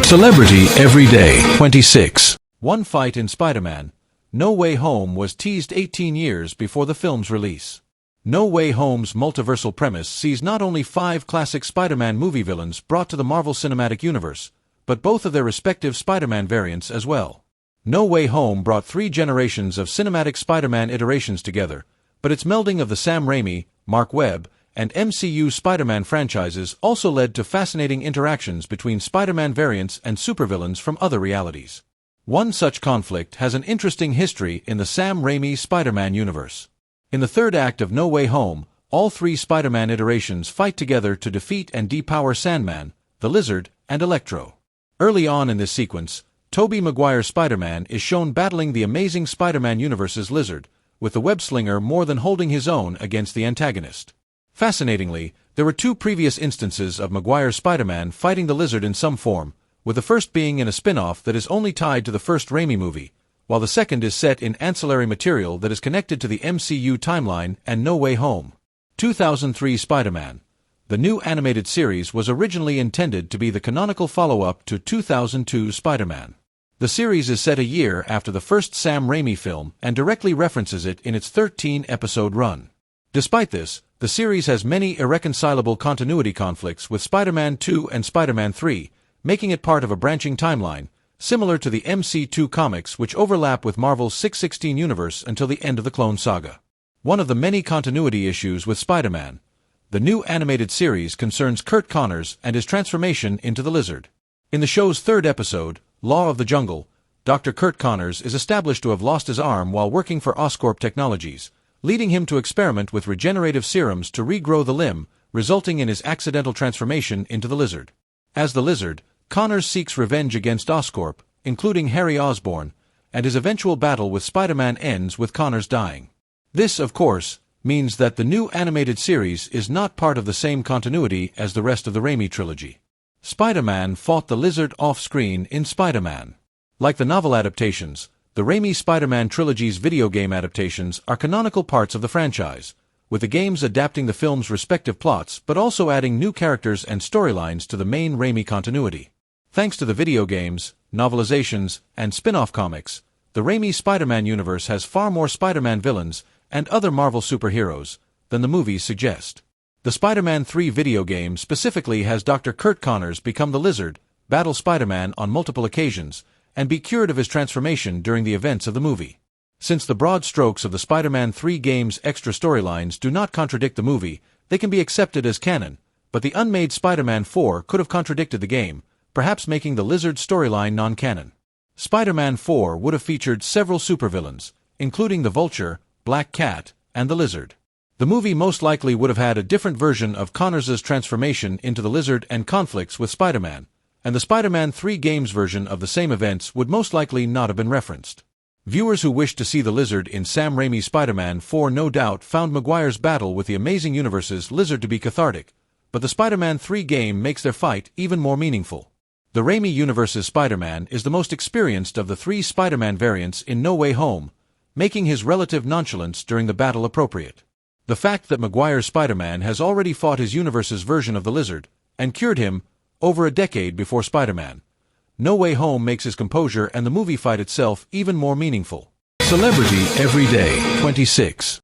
Celebrity Every Day 26. One fight in Spider-Man: No Way Home was teased 18 years before the film's release. No Way Home's multiversal premise sees not only 5 classic Spider-Man movie villains brought to the Marvel Cinematic Universe, but both of their respective Spider-Man variants as well. No Way Home brought 3 generations of cinematic Spider-Man iterations together, but its melding of the Sam Raimi, Mark Webb, and MCU Spider-Man franchises also led to fascinating interactions between Spider-Man variants and supervillains from other realities. One such conflict has an interesting history in the Sam Raimi Spider-Man universe. In the third act of No Way Home, all 3 Spider-Man iterations fight together to defeat and depower Sandman, the Lizard, and Electro. Early on in this sequence, Tobey Maguire's Spider-Man is shown battling the Amazing Spider-Man universe's Lizard, with the web-slinger more than holding his own against the antagonist. Fascinatingly, there were 2 previous instances of Maguire's Spider-Man fighting the Lizard in some form, with the first being in a spin-off that is only tied to the first Raimi movie, while the second is set in ancillary material that is connected to the MCU timeline and No Way Home. 2003 Spider-Man. The new animated series was originally intended to be the canonical follow-up to 2002 Spider-Man. The series is set a year after the first Sam Raimi film and directly references it in its 13-episode run. Despite this, the series has many irreconcilable continuity conflicts with Spider-Man 2 and Spider-Man 3, making it part of a branching timeline, similar to the MC2 comics which overlap with Marvel's 616 universe until the end of the Clone Saga. One of the many continuity issues with Spider-Man, the new animated series, concerns Curt Connors and his transformation into the Lizard. In the show's 3rd episode, Law of the Jungle, Dr. Curt Connors is established to have lost his arm while working for Oscorp Technologies, leading him to experiment with regenerative serums to regrow the limb, resulting in his accidental transformation into the Lizard. As the Lizard, Connors seeks revenge against Oscorp, including Harry Osborn, and his eventual battle with Spider-Man ends with Connors dying. This, of course, means that the new animated series is not part of the same continuity as the rest of the Raimi trilogy. Spider-Man fought the Lizard off-screen in Spider-Man. Like the novel adaptations, the Raimi Spider-Man trilogy's video game adaptations are canonical parts of the franchise, with the games adapting the film's respective plots but also adding new characters and storylines to the main Raimi continuity. Thanks to the video games, novelizations, and spin-off comics, the Raimi Spider-Man universe has far more Spider-Man villains and other Marvel superheroes than the movies suggest. The Spider-Man 3 video game specifically has Dr. Curt Connors become the Lizard, battle Spider-Man on multiple occasions, and be cured of his transformation during the events of the movie. Since the broad strokes of the Spider-Man 3 game's extra storylines do not contradict the movie, they can be accepted as canon, but the unmade Spider-Man 4 could have contradicted the game, perhaps making the Lizard storyline non-canon. Spider-Man 4 would have featured several supervillains, including the Vulture, Black Cat, and the Lizard. The movie most likely would have had a different version of Connors' transformation into the Lizard and conflicts with Spider-Man, and the Spider-Man 3 game's version of the same events would most likely not have been referenced. Viewers who wished to see the Lizard in Sam Raimi's Spider-Man 4 no doubt found Maguire's battle with the Amazing Universe's Lizard to be cathartic, but the Spider-Man 3 game makes their fight even more meaningful. The Raimi Universe's Spider-Man is the most experienced of the 3 Spider-Man variants in No Way Home, making his relative nonchalance during the battle appropriate. The fact that Maguire's Spider-Man has already fought his universe's version of the Lizard, and cured him, over a decade before Spider-Man. No Way Home makes his composure and the movie fight itself even more meaningful. Celebrity Every Day 26.